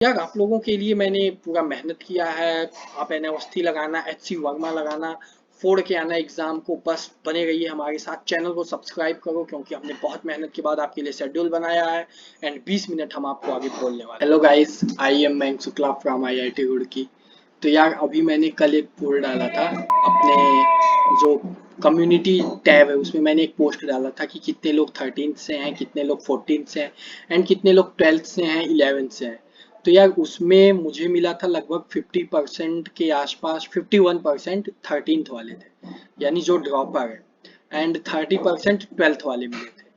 यार आप लोगों के लिए मैंने पूरा मेहनत किया है। आप एन अवस्थी लगाना, HC वर्मा लगाना, फोड़ के आना एग्जाम को। बस बने रहिए हमारे साथ, चैनल को सब्सक्राइब करो क्योंकि हमने बहुत मेहनत के बाद आपके लिए शेड्यूल बनाया है एंड 20 मिनट हम आपको आगे बोलने वाले। हेलो गाइस, आई एम मैंग शुक्ला फ्रॉम IIT रुड़की। तो यार अभी मैंने कल एक पोल डाला था अपने जो कम्युनिटी टैब है उसमें। मैंने एक पोस्ट डाला था कि कितने लोग 13th से हैं, कितने लोग 14th से हैं एंड कितने लोग 12th से हैं, 11th से हैं। तो यार उसमें मुझे मिला था लगभग 50% के आसपास। 51% 13th वाले थे, यानी जो ड्रॉपर है, एंड 30% 12th वाले मिले थे।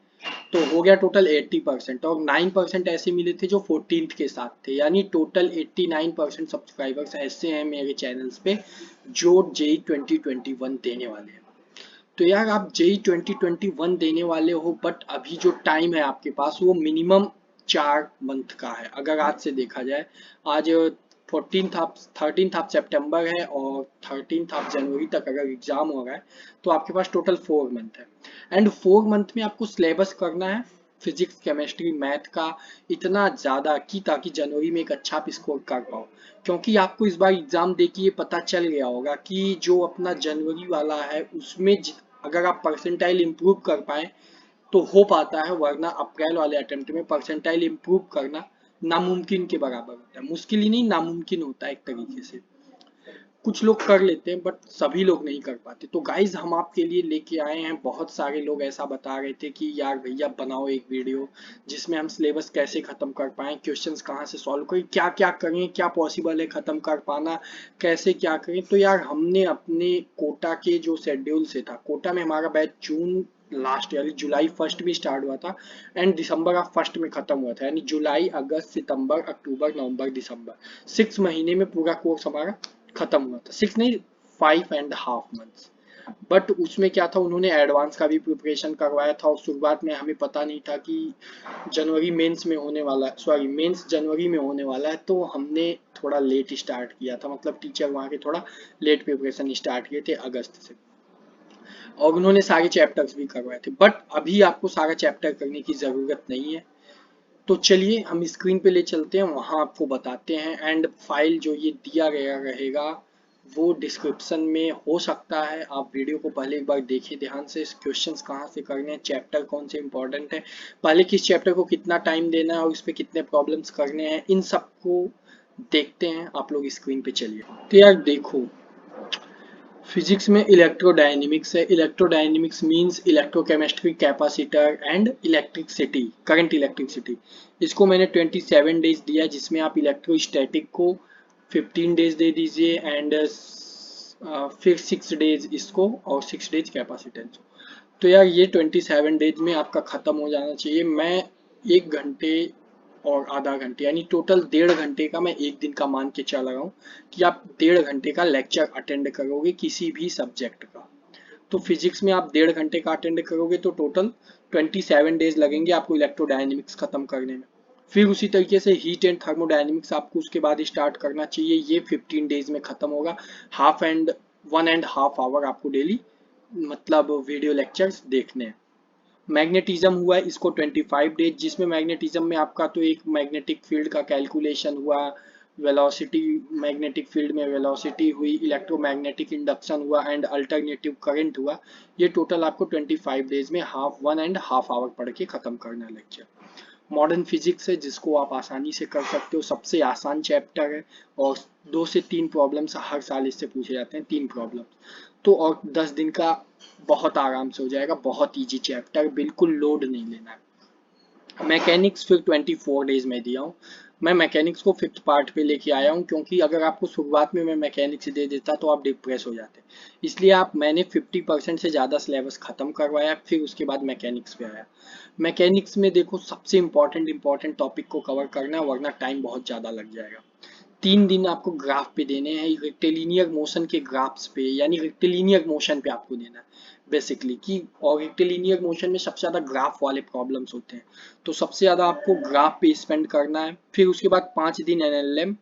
तो हो गया टोटल 80%, और 9% ऐसे मिले थे जो 14th के साथ थे, यानी टोटल 89% सब्सक्राइबर्स ऐसे हैं मेरे चैनल्स पे जो JEE 2021 देने वाले हैं। तो यार आप JEE 2021 देने वाले हो, बट अभी जो टाइम है आपके पास वो मिनिमम 4 मंथ का है अगर आज से देखा जाए। आज 13th ऑफ सितंबर है और 13th ऑफ जनवरी तक अगर एग्जाम हो रहा है तो आपके पास टोटल 4 मंथ है। एंड 4 मंथ में आपको सिलेबस करना है फिजिक्स, केमिस्ट्री, मैथ का इतना ज़्यादा कि ताकि जनवरी में एक अच्छा आप स्कोर कर पाओ। क्योंकि आपको इस बार एग्जाम दे के ये पता चल गया होगा कि जो अपना जनवरी वाला है उसमें अगर आप परसेंटाइल इम्प्रूव कर पाए तो हो पाता है, वरना अप्रैल वाले अटेम्प्ट में परसेंटाइल इम्प्रूव करना नामुमकिन के बराबर होता है। मुश्किल ही नहीं, नामुमकिन होता है एक तरीके से। कुछ लोग कर लेते हैं बट सभी लोग नहीं कर पाते। तो गाइज हम आपके लिए लेके आए हैं, बहुत सारे लोग ऐसा बता रहे थे कि यार भैया बनाओ एक वीडियो जिसमें हम सिलेबस कैसे खत्म कर पाएं, क्वेश्चंस कहाँ से सॉल्व करें, क्या क्या करें, क्या पॉसिबल है खत्म कर पाना, कैसे क्या करें। तो यार हमने अपने कोटा के जो शेड्यूल से था, कोटा में हमारा बैच जून लास्ट यानी जुलाई फर्स्ट में स्टार्ट हुआ था एंड दिसंबर का फर्स्ट में खत्म हुआ था, यानी जुलाई, अगस्त, सितंबर, अक्टूबर, नवंबर, दिसंबर 6 महीने में पूरा कोर्स हमारा खत्म हुआ था। 6 नहीं, 5.5 मंथ्स। बट उसमें क्या था, उन्होंने एडवांस का भी प्रिपरेशन करवाया था और शुरुआत में हमें पता नहीं था कि जनवरी मेंस में होने वाला है, सॉरी मेंस जनवरी में होने वाला है। तो हमने थोड़ा लेट स्टार्ट किया था, मतलब टीचर वहाँ के थोड़ा लेट प्रिपरेशन स्टार्ट किए थे अगस्त से, और उन्होंने सारे चैप्टर्स भी करवाए थे। बट अभी आपको सारा चैप्टर करने की ज़रूरत नहीं है। तो चलिए हम स्क्रीन पे ले चलते हैं, वहाँ आपको बताते हैं। एंड फाइल जो ये दिया गया रहेगा वो डिस्क्रिप्शन में हो सकता है, आप वीडियो को पहले एक बार देखिए ध्यान से। क्वेश्चंस कहाँ से करने हैं, चैप्टर कौन से इंपॉर्टेंट है, पहले किस चैप्टर को कितना टाइम देना है और इस पे कितने प्रॉब्लम्स करने हैं, इन सबको देखते हैं। आप लोग स्क्रीन पे चलिए। तो यार देखो, फिजिक्स में इलेक्ट्रोडायनेमिक्स है। Electrodynamics means electrochemistry, capacitor and electricity, current electricity. इसको मैंने 27 डेज दिया, जिसमें आप इलेक्ट्रोस्टैटिक को 15 डेज दे दीजिए एंड फिर 6 डेज इसको और 6 डेज कैपेसिटेंस। तो यार ये 27 डेज में आपका खत्म हो जाना चाहिए। मैं 1 घंटे और आधा घंटे यानी टोटल 1.5 घंटे का मैं एक दिन का मान के चल रहा हूँ कि आप 1.5 घंटे का लेक्चर अटेंड करोगे किसी भी सब्जेक्ट का। तो फिजिक्स में आप 1.5 घंटे का अटेंड करोगे तो टोटल 27 डेज लगेंगे आपको इलेक्ट्रोडायनेमिक्स खत्म करने में। फिर उसी तरीके से हीट एंड थर्मोडायनेमिक्स आपको उसके बाद स्टार्ट करना चाहिए, ये 15 डेज में खत्म होगा। 1.5 आवर आपको डेली मतलब वीडियो लेक्चर्स देखने हैं। मैग्नेटिज्म हुआ है इसको 25 डेज, जिसमें मैग्नेटिज्म में आपका तो एक मैग्नेटिक फील्ड का कैलकुलेशन हुआ, वेलोसिटी, मैग्नेटिक फील्ड में वेलोसिटी हुई, इलेक्ट्रोमैग्नेटिक इंडक्शन हुआ एंड अल्टरनेटिव करंट हुआ। ये टोटल आपको 25 डेज में 1.5 आवर पढ़ के खत्म करना लेक्चर। मॉडर्न फिजिक्स है जिसको आप आसानी से कर सकते हो, सबसे आसान चैप्टर है और 2 से 3 प्रॉब्लम्स हर साल इससे पूछे जाते हैं, 3 प्रॉब्लम्स। तो और 10 दिन का बहुत आराम से हो जाएगा, बहुत इजी चैप्टर, बिल्कुल लोड नहीं लेना है। मैकेनिक्स फिर 24 डेज में दिया हूँ। मैं मैकेनिक्स को 5th पार्ट पे लेके आया हूँ क्योंकि अगर आपको शुरुआत में मैं मैकेनिक्स दे देता तो आप डिप्रेस हो जाते, इसलिए आप मैंने 50% से ज़्यादा सिलेबस ख़त्म करवाया, फिर उसके बाद मैकेनिक्स पे आया। मैकेनिक्स में देखो सबसे इंपॉर्टेंट टॉपिक को कवर करना है, वरना टाइम बहुत ज़्यादा लग जाएगा। 3 दिन आपको ग्राफ पे देने हैं, रेक्टिलिनियर मोशन के ग्राफ्स पे, यानी रेक्टिलिनियर मोशन पे आपको देना है बेसिकली कि, और रेक्टिलिनियर मोशन में सबसे ज़्यादा ग्राफ वाले प्रॉब्लम्स होते हैं, तो सबसे ज़्यादा आपको ग्राफ पे स्पेंड करना है। फिर उसके बाद 5 दिन एनएलएम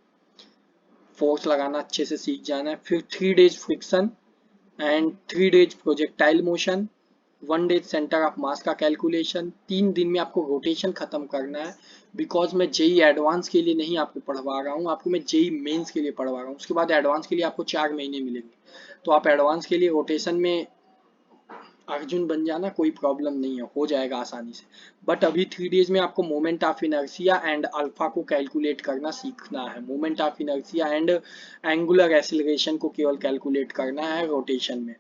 फोर्स लगाना अच्छे से सीख जाना है। फिर 3 days friction and 3 days projectile motion 1 day centre of mass का कैलकुलेशन, 3 दिन में आपको रोटेशन खत्म करना है। बिकॉज मैं जेई एडवांस के लिए नहीं आपको पढ़वा रहा हूँ, आपको मैं जेई मेंस के लिए पढ़वा रहा हूँ। उसके बाद एडवांस के लिए आपको 4 महीने मिलेंगे, तो आप एडवांस के लिए रोटेशन में अर्जुन बन जाना, कोई प्रॉब्लम नहीं है, हो जाएगा आसानी से। बट अभी 3 डेज में आपको moment of inertia and alpha को कैलकुलेट करना सीखना है। Moment of inertia and angular acceleration को केवल कैलकुलेट करना है रोटेशन में।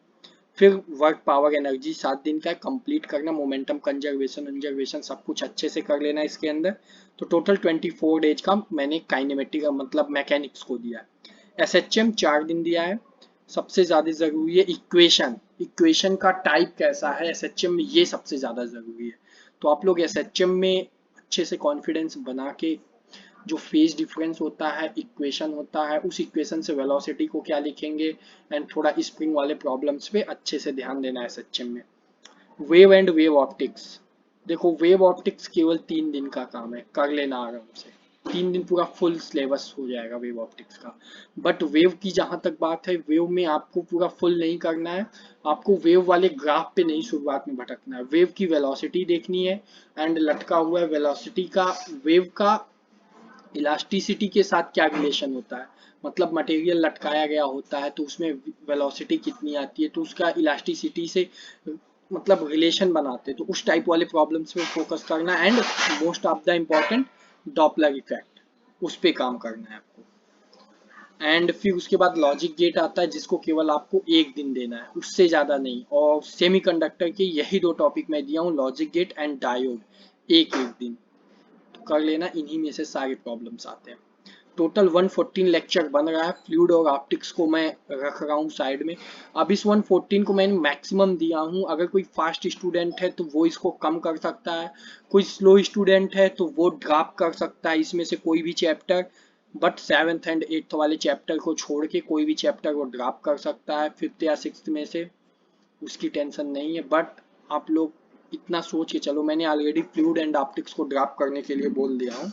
फिर वर्क पावर एनर्जी 7 दिन का कंप्लीट करना, मोमेंटम कंजर्वेशन सब कुछ अच्छे से कर लेना इसके अंदर। तो टोटल 24 डेज का मैंने काइनेमेटिक मतलब मैकेनिक्स को दिया है। एसएचएम 4 दिन दिया है। सबसे ज्यादा जरूरी है इक्वेशन, इक्वेशन का टाइप कैसा है एसएचएम में, ये सबसे ज्यादा जरूरी है। तो आप लोग एसएचएम में अच्छे से कॉन्फिडेंस बना के, जो फेज डिफरेंस होता है, इक्वेशन होता है, उस इक्वेशन से वेलोसिटी को क्या लिखेंगे, एंड थोड़ा स्प्रिंग वाले प्रॉब्लम्स पे अच्छे से ध्यान देना है एसएचएम में। वेव एंड वेव ऑप्टिक्स, देखो वेव ऑप्टिक्स केवल 3 दिन का काम है, कर लेना आराम से। 3 दिन पूरा फुल सिलेबस हो जाएगा वेव ऑप्टिक्स का। बट वेव की जहां तक बात है, वेव में आपको पूरा फुल नहीं करना है, आपको वेव वाले ग्राफ पे नहीं शुरुआत में भटकना है। वेव की वेलोसिटी देखनी है, एंड लटका हुआ है वेलोसिटी का, वेव का इलास्टिसिटी के साथ क्या रिलेशन होता है, मतलब मटेरियल लटकाया गया होता है तो उसमें वेलोसिटी कितनी आती है, तो उसका इलास्टिसिटी से मतलब रिलेशन बनाते हैं। तो उस टाइप वाले प्रॉब्लम्स पे फोकस करना, and most of the important Doppler effect, उस पे काम करना है आपको। एंड फिर उसके बाद लॉजिक गेट आता है, जिसको केवल आपको 1 दिन देना है, उससे ज्यादा नहीं। और सेमीकंडक्टर के यही 2 टॉपिक मैं दिया हूँ, लॉजिक गेट एंड डायोड, एक एक दिन कर लेना, इन्हीं में से सारे प्रॉब्लम्स आते हैं। टोटल 114 लेक्चर बन रहा है। फ्लूइड और ऑप्टिक्स को मैं रख रहा हूँ साइड में। अब इस 114 को मैंने मैक्सिमम दिया हूँ, अगर कोई फास्ट स्टूडेंट है तो वो इसको कम कर सकता है, कोई स्लो स्टूडेंट है तो वो ड्रॉप कर सकता है इसमें से कोई भी chapter. But 7th and 8th वाले चैप्टर को छोड़ के कोई भी चैप्टर वो ड्रॉप कर सकता है 5th या 6th में से, उसकी टेंशन नहीं है। बट आप लोग इतना सोच के चलो, मैंने ऑलरेडी फ्लूइड एंड ऑप्टिक्स को ड्रॉप करने के लिए बोल दिया हूँ,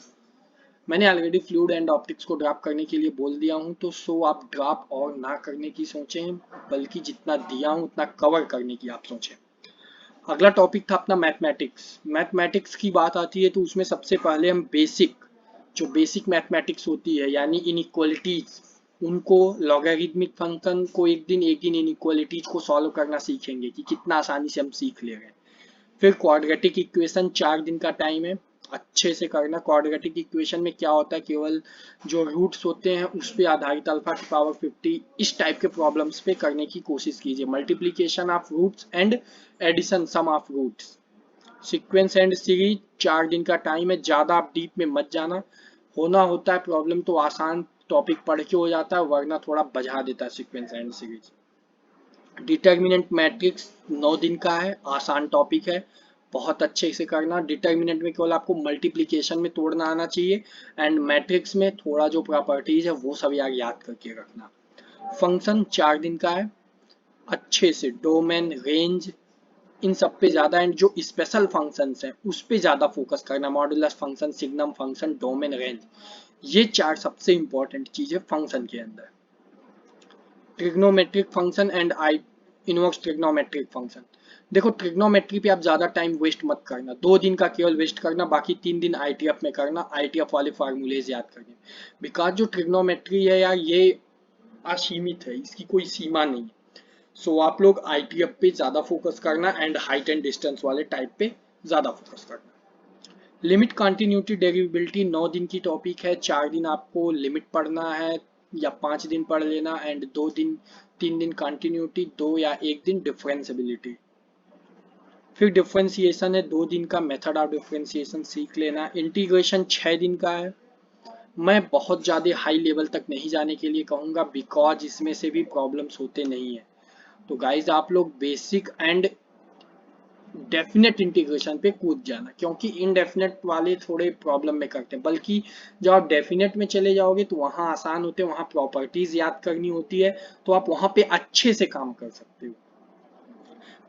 मैंने ऑलरेडी फ्लूइड एंड ऑप्टिक्स को ड्रॉप करने के लिए बोल दिया हूँ, तो सो आप ड्रॉप और ना करने की सोचें, बल्कि जितना दिया हूँ उतना कवर करने की आप सोचें। अगला टॉपिक था अपना मैथमेटिक्स। मैथमेटिक्स की बात आती है तो उसमें सबसे पहले हम जो बेसिक मैथमेटिक्स होती है, यानी इनइक्वालिटीज, उनको, लॉगरिथमिक फंक्शन को एक दिन इनइक्वालिटीज को सॉल्व करना सीखेंगे कि कितना आसानी से हम सीख ले रहे हैं। फिर क्वाड्रेटिक इक्वेशन 4 दिन का टाइम है, अच्छे से करना। क्वाड्रेटिक इक्वेशन में क्या होता है, केवल जो रूट्स होते हैं उस पे आधारित अल्फा की पावर 50, इस टाइप के प्रॉब्लम्स पे करने की कोशिश कीजिए। Multiplication of roots and addition sum of roots. Sequence and series 4 दिन का टाइम है, ज्यादा आप डीप में मत जाना। होना होता है प्रॉब्लम तो आसान टॉपिक पढ़ के हो जाता है, वरना थोड़ा बजा देता है sequence and series. Determinant matrix 9 दिन का है, आसान टॉपिक है, बहुत अच्छे से करना। डिटर्मिनेंट में केवल आपको मल्टीप्लिकेशन में तोड़ना आना चाहिए, एंड मैट्रिक्स में थोड़ा जो प्रॉपर्टीज है वो सब याद करके रखना। फंक्शन 4 दिन का है, अच्छे से डोमेन, रेंज, इन सब पे ज्यादा, एंड जो स्पेशल फंक्शंस हैं उस पे ज्यादा फोकस करना। Modulus function, signum function, domain, range, ये 4 सबसे इंपॉर्टेंट चीज है फंक्शन के अंदर। Trigonometric function and I inverse trigonometric function. देखो ट्रिग्नोमेट्री पे आप ज्यादा टाइम वेस्ट मत करना, 2 दिन का केवल वेस्ट करना, बाकी 3 दिन आईटीएफ में करना, आईटीएफ वाले फार्मूलेज याद करने। बिकॉज जो ट्रिग्नोमेट्री है यार, ये असीमित है, इसकी कोई सीमा नहीं है। सो आप लोग आईटीएफ पे ज्यादा फोकस करना, एंड हाइट एंड डिस्टेंस वाले टाइप पे ज्यादा फोकस करना। लिमिट कंटिन्यूटी डेरिवेबिलिटी 9 दिन की टॉपिक है, 4 दिन आपको लिमिट पढ़ना है, या 5 दिन पढ़ लेना, एंड 3 दिन कंटिन्यूटी, 2 या 1 दिन डिफरेंशियबिलिटी। फिर डिफरेंशिएशन है 2 दिन का, मेथड ऑफ डिफरेंशिएशन सीख लेना। इंटीग्रेशन 6 दिन का है, मैं बहुत ज़्यादा हाई लेवल तक नहीं जाने के लिए कहूँगा, बिकॉज इसमें से भी प्रॉब्लम्स होते नहीं है। तो गाइज आप लोग बेसिक एंड डेफिनेट इंटीग्रेशन पे कूद जाना, क्योंकि इनडेफिनेट वाले थोड़े प्रॉब्लम में करते हैं, बल्कि जब आप डेफिनेट में चले जाओगे तो वहाँ आसान होते हैं, वहाँ प्रॉपर्टीज याद करनी होती है, तो आप वहाँ पे अच्छे से काम कर सकते हो।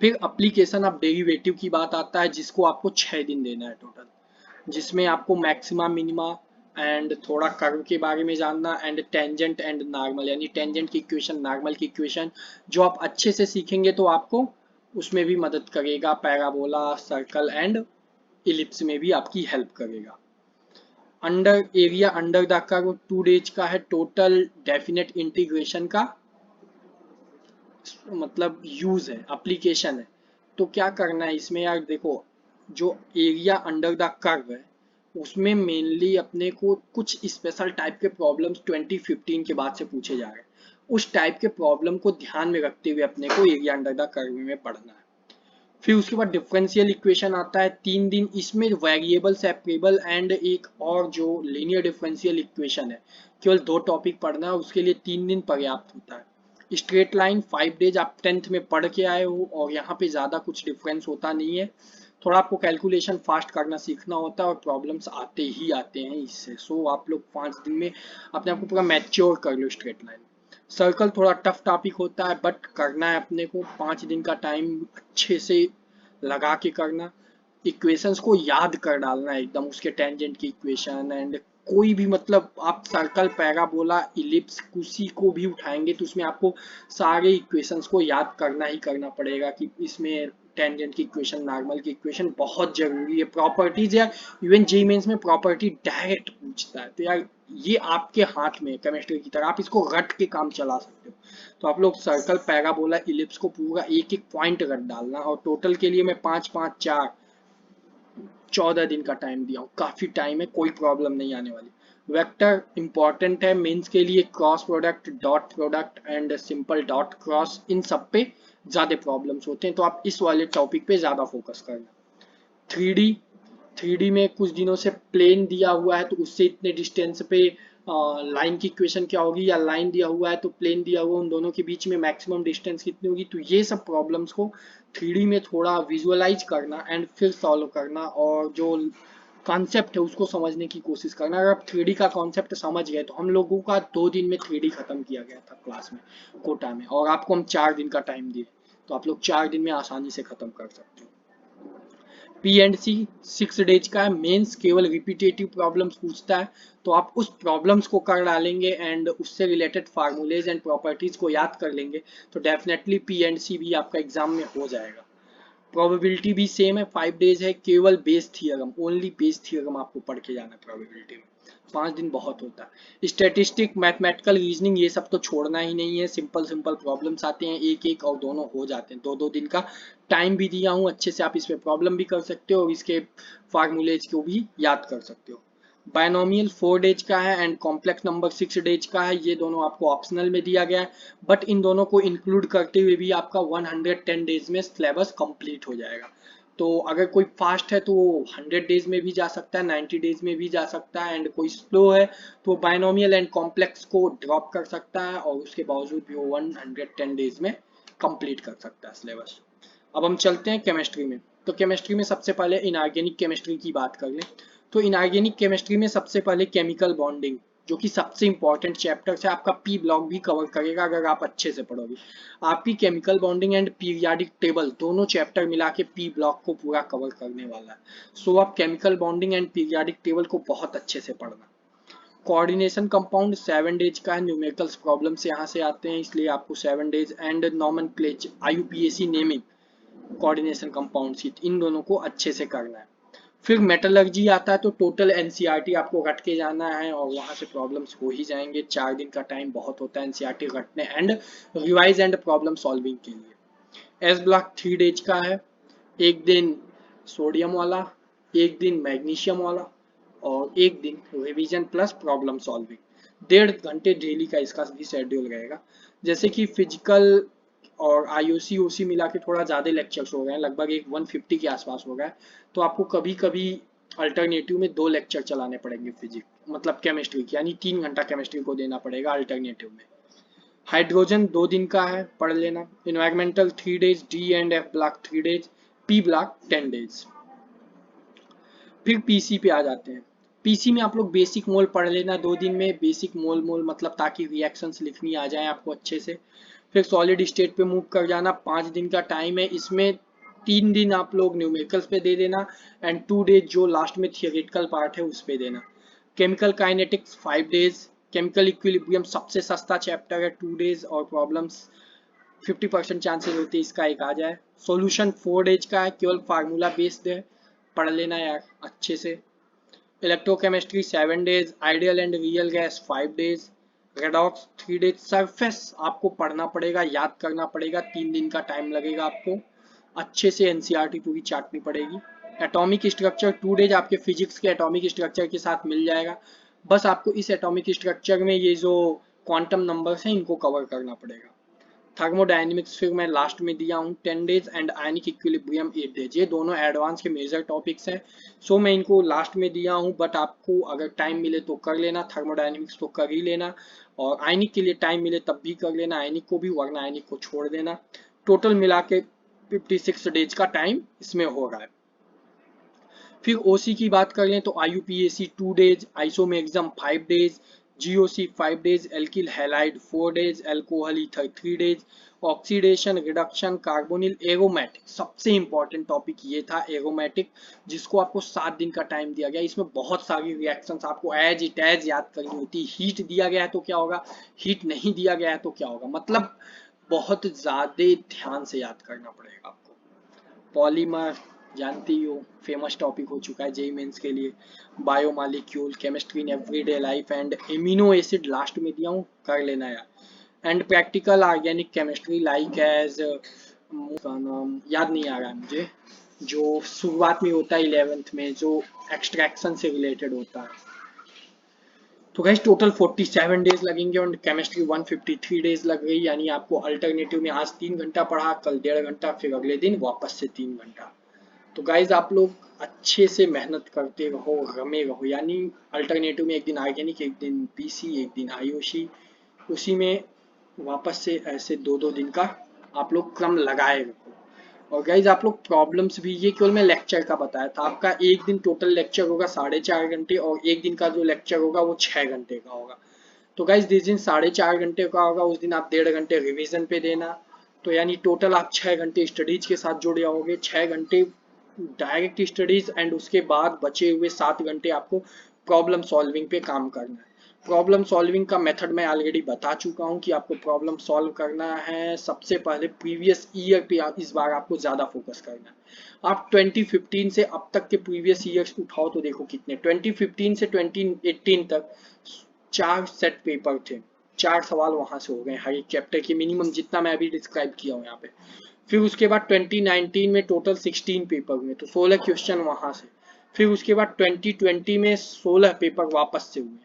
फिर अप्लीकेशन ऑफ डेरिवेटिव की बात आता है, जिसको आपको 6 दिन देना है टोटल, जिसमें आपको मैक्सिमा, मिनिमा, एंड थोड़ा कर्व के बारे में जानना, एंड टेंजेंट एंड नॉर्मल, यानी टेंजेंट की इक्वेशन, नॉर्मल की इक्वेशन, जो आप अच्छे से सीखेंगे तो आपको उसमें भी मदद करेगा, पैराबोला, सर्कल एंड इलिप्स में भी आपकी हेल्प करेगा। Under area under the curve 2 days का है। टोटल डेफिनेट इंटीग्रेशन का मतलब यूज है, एप्लीकेशन है। तो क्या करना है इसमें यार, देखो जो एरिया अंडर द कर्व है उसमें मेनली अपने को कुछ स्पेशल टाइप के प्रॉब्लम्स 2015 के बाद से पूछे जा रहे हैं। उस टाइप के प्रॉब्लम को ध्यान में रखते हुए अपने को एरिया अंडर द कर्व में पढ़ना है। फिर उसके बाद डिफरेंशियल इक्वेशन आता है 3 दिन, इसमें वेरिएबल सेपरेबल एंड एक और जो लीनियर डिफरेंशियल इक्वेशन है, केवल 2 टॉपिक पढ़ना है, उसके लिए 3 दिन पर्याप्त होता है। स्ट्रेट लाइन 5 डेज आप 10th में पढ़ के आए हो और यहाँ पे ज़्यादा कुछ डिफरेंस होता नहीं है। थोड़ा आपको कैलकुलेशन फास्ट करना सीखना होता है और प्रॉब्लम्स आते ही आते हैं इससे। सो आप लोग 5 दिन में अपने आप को पूरा मैच्योर कर लो स्ट्रेट लाइन। सर्कल थोड़ा टफ टॉपिक होता है बट करना है अपने को, 5 दिन का टाइम अच्छे से लगा के करना। इक्वेशंस को याद कर डालना है एकदम, उसके टेंजेंट की इक्वेशन एंड कोई भी मतलब आप सर्कल, पैराबोला, इलिप्स किसी को भी उठाएंगे तो उसमें आपको सारे इक्वेशंस को याद करना ही करना पड़ेगा कि इसमें टेंजेंट की इक्वेशन, नॉर्मल की इक्वेशन बहुत जरूरी है। प्रॉपर्टीज यार इवन जेईई मेंस में प्रॉपर्टी डायरेक्ट पूछता है, तो यार ये आपके हाथ में केमिस्ट्री की तरह, आप इसको रट के काम चला सकते हो। तो आप लोग सर्कल, पैराबोला, इलिप्स को पूरा एक एक पॉइंट रट डालना। और टोटल के लिए मैं 5 5 4 14 दिन का टाइम दिया हूँ, काफी टाइम है, कोई प्रॉब्लम नहीं आने वाली। वेक्टर इंपॉर्टेंट है मेंस के लिए, cross product, dot product and simple dot cross, इन सब पे ज्यादा प्रॉब्लम्स होते हैं, तो आप इस वाले टॉपिक पे ज्यादा फोकस करना। 3D 3D में कुछ दिनों से प्लेन दिया हुआ है तो उससे इतने डिस्टेंस पे लाइन की इक्वेशन क्या होगी, या लाइन दिया हुआ है तो प्लेन दिया हुआ, उन दोनों के बीच में मैक्सिमम डिस्टेंस कितनी होगी। तो ये सब प्रॉब्लम्स को 3D में थोड़ा विजुअलाइज करना एंड फिर सॉल्व करना, और जो कॉन्सेप्ट है उसको समझने की कोशिश करना। अगर आप 3D का कॉन्सेप्ट समझ गए तो हम लोगों का 2 दिन में 3D खत्म किया गया था क्लास में, कोटा में, और आपको हम 4 दिन का टाइम दिए, तो आप लोग 4 दिन में आसानी से खत्म कर सकते हो। P&C 6 डेज का है। मेंस केवल रिपीटेटिव प्रॉब्लम्स पूछता है, तो आप उस प्रॉब्लम्स को कर डालेंगे एंड उससे रिलेटेड फार्मूलेज एंड प्रॉपर्टीज को याद कर लेंगे तो डेफिनेटली P&C भी आपका एग्जाम में हो जाएगा। प्रोबेबिलिटी भी सेम है, 5 डेज है, केवल base theorem, only base theorem आपको पढ़ के जाना है प्रोबेबिलिटी में। 5 दिन बहुत होता है। स्टैटिस्टिक, मैथमेटिकल रीजनिंग ये सब तो छोड़ना ही नहीं है, सिंपल सिंपल प्रॉब्लम्स आते हैं, एक एक और दोनों हो जाते हैं। 2 2 दिन का टाइम भी दिया हूँ, अच्छे से आप इसमें प्रॉब्लम भी कर सकते हो और इसके फार्मूलेज को भी याद कर सकते हो। बायनोमियल 4 डेज का है एंड कॉम्प्लेक्स नंबर 6 डेज का है, ये दोनों आपको ऑप्शनल में दिया गया है, बट इन दोनों को इंक्लूड करते हुए भी आपका 110 डेज में सिलेबस कंप्लीट हो जाएगा। तो अगर कोई फास्ट है तो वो 100 डेज में भी जा सकता है, 90 डेज में भी जा सकता है, एंड कोई स्लो है तो बायनोमियल एंड कॉम्प्लेक्स को ड्रॉप कर सकता है और उसके बावजूद भी वो 110 डेज में कंप्लीट कर सकता है सिलेबस। अब हम चलते हैं केमिस्ट्री में। तो केमिस्ट्री में सबसे पहले इनऑर्गेनिक केमिस्ट्री की बात कर लें। तो इनऑर्गेनिक केमिस्ट्री में सबसे पहले केमिकल बॉन्डिंग, जो कि सबसे इंपॉर्टेंट चैप्टर है, आपका पी ब्लॉक भी कवर करेगा अगर आप अच्छे से पढ़ोगे। आपकी chemical bonding and periodic table दोनों चैप्टर मिला के पी ब्लॉक को पूरा कवर करने वाला है। सो आप chemical bonding and periodic table को बहुत अच्छे से पढ़ना। कोऑर्डिनेशन कंपाउंड 7 डेज का है, न्यूमेरिकल्स प्रॉब्लम्स यहाँ से आते हैं इसलिए आपको 7 days, and nomenclature, IUPAC naming, coordination compound sheet, इन दोनों को अच्छे से करना है। फिर मेटलर्जी आता है तो टोटल NCERT आपको रट के जाना है और वहां से प्रॉब्लम्स हो ही जाएंगे। 4 दिन का टाइम बहुत होता है NCERT रटने and revise and problem solving के लिए। एस ब्लॉक 3 डेज का है, एक दिन सोडियम वाला, एक दिन मैग्नीशियम वाला और एक दिन रिवीजन प्लस प्रॉब्लम सॉल्विंग। 1.5 घंटे डेली का इसका भी शेड्यूल रहेगा। जैसे कि फिजिकल और IOC OC मिला के थोड़ा ज़्यादा लेक्चर्स हो गए हैं, लगभग एक 150 के आसपास हो गया है, तो आपको कभी कभी अल्टरनेटिव में 2 लेक्चर चलाने पड़ेंगे फिजिक्स मतलब केमिस्ट्री की, यानी 3 घंटा केमिस्ट्री को देना पड़ेगा अल्टरनेटिव में। हाइड्रोजन 2 दिन का है, पढ़ लेना। Environmental 3 days, D and F block 3 days, P block 10 days. फिर PC पे आ जाते हैं। PC में आप लोग बेसिक मोल पढ़ लेना 2 दिन में, बेसिक मोल मतलब ताकि रिएक्शंस लिखनी आ जाए आपको अच्छे से। फिर सॉलिड स्टेट पे मूव कर जाना, 5 दिन का टाइम है, इसमें 3 दिन आप लोग न्यूमेरिकल्स पे दे देना एंड 2 डेज जो लास्ट में थियोरेटिकल पार्ट है उस पे देना। Chemical kinetics 5 days, chemical equilibrium सबसे सस्ता चैप्टर है, 2 डेज और प्रॉब्लम्स 50% चांसेस होती है इसका एक आ जाए। सॉल्यूशन 4 डेज का है, केवल फार्मूला बेस्ड है, पढ़ लेना यार अच्छे से। Electrochemistry 7 days, ideal and real gas 5 days, redox 3 days. Surface आपको पढ़ना पड़ेगा, याद करना पड़ेगा, 3 दिन का टाइम लगेगा आपको, अच्छे से एनसीईआरटी पूरी चाटनी पड़ेगी। एटॉमिक स्ट्रक्चर 2 डेज आपके फिजिक्स के एटॉमिक स्ट्रक्चर के साथ मिल जाएगा, बस आपको इस एटॉमिक स्ट्रक्चर में ये जो क्वांटम नंबर्स हैं इनको कवर करना पड़ेगा। थर्मोडायनेमिक्स फिर मैं लास्ट में दिया हूँ 10 days and ionic equilibrium 8 days. ये दोनों एडवांस के मेजर टॉपिक्स हैं, सो मैं इनको लास्ट में दिया हूँ, बट आपको अगर टाइम मिले तो कर लेना, थर्मोडायनेमिक्स तो कर ही लेना, और आयनिक के लिए टाइम मिले तब भी कर लेना आयनिक को भी, वरना आयनिक को छोड़ देना। टोटल मिला के 56 डेज का टाइम इसमें हो रहा है। फिर ओसी की बात करें तो IUPAC 2 days, isomerism 5 days, GOC 5 days, alkyl halide 4 days, alcohol ether 3 days, oxidation reduction carbonyl aromatic. सबसे इंपॉर्टेंट टॉपिक ये था एरोमेटिक, जिसको आपको 7 दिन का टाइम दिया गया। इसमें बहुत सारी रिएक्शंस आपको एज इट एज याद करनी होती है। हीट दिया गया है तो क्या होगा, हीट नहीं दिया गया है तो क्या होगा, मतलब बहुत ज्यादा ध्यान से याद करना पड़ेगा आपको। पॉलीमर जानती हो, फेमस टॉपिक हो चुका है जेई मेंस के लिए। Biomolecule, chemistry in everyday life and amino acid last में दिया हूँ, कर लेना यार। And practical organic chemistry like as, नाम याद नहीं आ रहा है मुझे, जो शुरुआत में होता है 11th में, जो एक्सट्रैक्शन से रिलेटेड होता है। तो गाइस टोटल 47 डेज लगेंगे और केमिस्ट्री 153 डेज लग गई, यानी आपको अल्टरनेटिव में आज 3 घंटा पढ़ा, कल 1.5 घंटा, फिर अगले दिन वापस से 3 घंटा। तो गाइज आप लोग अच्छे से मेहनत करते रहो, रमे रहो, यानी अल्टरनेटिव में एक दिन ऑर्गेनिक, एक दिन पीसी, एक दिन आयुषी, उसी में वापस से ऐसे 2-2 दिन का आप लोग क्रम लगाए रखो। और गाइज आप लोग प्रॉब्लम्स भी, ये केवल मैं लेक्चर का बताया था, आपका एक दिन टोटल लेक्चर होगा 4.5 घंटे, और एक दिन का जो लेक्चर होगा वो 6 घंटे का होगा। तो गाइज जिस दिन 4.5 घंटे का होगा उस दिन आप 1.5 घंटे रिविजन पे देना, तो यानी टोटल आप 6 घंटे स्टडीज के साथ जुड़े होंगे, 6 घंटे डायरेक्ट स्टडीज, एंड उसके बाद बचे हुए 7 घंटे आपको प्रॉब्लम सॉल्विंग पे काम करना है। प्रॉब्लम सॉल्विंग का मेथड मैं ऑलरेडी बता चुका हूँ कि आपको प्रॉब्लम सॉल्व करना है। सबसे पहले प्रीवियस ईयर पे इस बार आपको ज़्यादा फोकस करना है। आप 2015 से अब तक के प्रीवियस ईयर्स उठाओ तो देखो कितने, 2015 से 2018 तक 4 सेट पेपर थे, 4 सवाल वहां से हो गए हर एक चैप्टर के मिनिमम, जितना मैं अभी डिस्क्राइब किया हूँ यहाँ पे। फिर उसके बाद 2019 में टोटल 16 पेपर हुए, तो 16 क्वेश्चन वहां से। फिर उसके बाद 2020 में 16 पेपर वापस से हुए,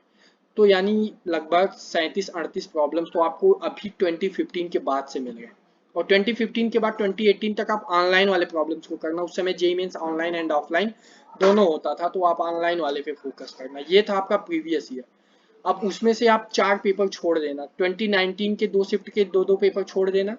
तो यानी लगभग 37-38 प्रॉब्लम्स तो आपको अभी 2015 के बाद से मिल गए। और 2015 के बाद 2018 तक आप ऑनलाइन वाले प्रॉब्लम्स को करना, उस समय JEE mains online and offline दोनों होता था, तो आप ऑनलाइन वाले पे फोकस करना। ये था आपका प्रीवियस ईयर। अब उसमें से आप 4 पेपर छोड़ देना, 2019 के 2 शिफ्ट के 2-2 पेपर छोड़ देना,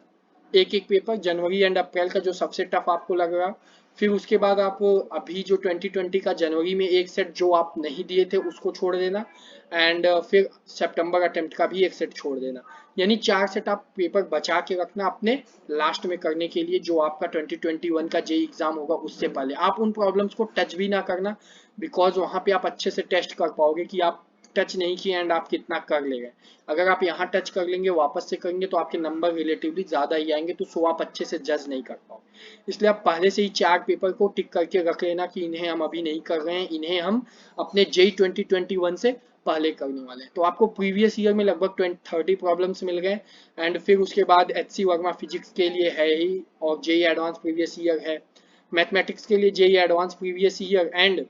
एक एक पेपर जनवरी एंड अप्रैल का जो सबसे टफ आपको लग रहा। फिर उसके बाद आप अभी जो 2020 का जनवरी में एक सेट जो आप नहीं दिए थे उसको छोड़ देना, एंड फिर सितंबर अटेम्प्ट का भी एक सेट छोड़ देना, यानी 4 सेट आप पेपर बचा के रखना अपने लास्ट में करने के लिए, जो आपका 2021 का जेईई एग्जाम होगा उससे पहले। आप उन प्रॉब्लम्स को टच भी ना करना, बिकॉज वहां पे आप अच्छे से टेस्ट कर पाओगे कि आप टच नहीं किए एंड आप कितना कर ले गए। अगर आप यहाँ टच कर लेंगे वापस से करेंगे तो आपके नंबर रिलेटिवली ज़्यादा ही आएंगे, तो सो आप अच्छे से जज नहीं कर पाओगे। इसलिए आप पहले से ही 4 पेपर को टिक करके रख लेना कि इन्हें हम अभी नहीं कर रहे हैं, इन्हें हम अपने जेईई 2021 से पहले करने वाले हैं। तो आपको प्रीवियस ईयर में लगभग 30 प्रॉब्लम्स मिल गए, एंड फिर उसके बाद HC वर्मा फिजिक्स के लिए है ही, और जेईई एडवांस प्रीवियस ईयर है, मैथमेटिक्स के लिए JEE advance previous year, and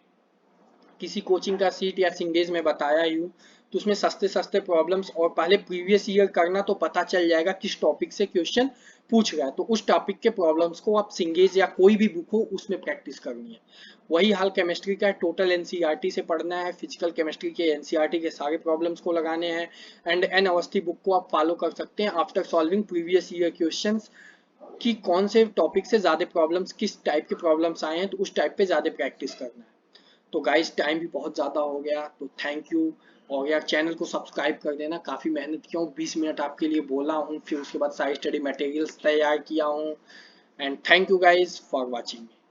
किसी कोचिंग का सीट या सिंगेज में बताया ही हूँ, तो उसमें सस्ते सस्ते प्रॉब्लम्स, और पहले प्रीवियस ईयर करना तो पता चल जाएगा किस टॉपिक से क्वेश्चन पूछ रहा है, तो उस टॉपिक के प्रॉब्लम्स को आप सिंगेज या कोई भी बुक हो उसमें प्रैक्टिस करनी है। वही हाल केमिस्ट्री का है, टोटल एनसीईआरटी से पढ़ना है, फिजिकल केमिस्ट्री के एनसीईआरटी के सारे प्रॉब्लम्स को लगाने हैं, एंड एन अवस्थी बुक को आप फॉलो कर सकते हैं after solving previous year question, कि कौन से टॉपिक से ज्यादा प्रॉब्लम्स, किस टाइप के प्रॉब्लम्स आए हैं, तो उस टाइप पे ज्यादा प्रैक्टिस करना है। तो गाइस टाइम भी बहुत ज़्यादा हो गया, तो थैंक यू। और यार चैनल को सब्सक्राइब कर देना, काफ़ी मेहनत किया हूँ, 20 मिनट आपके लिए बोला हूँ, फिर उसके बाद सारी स्टडी मटेरियल्स तैयार किया हूँ, and thank you guys for watching.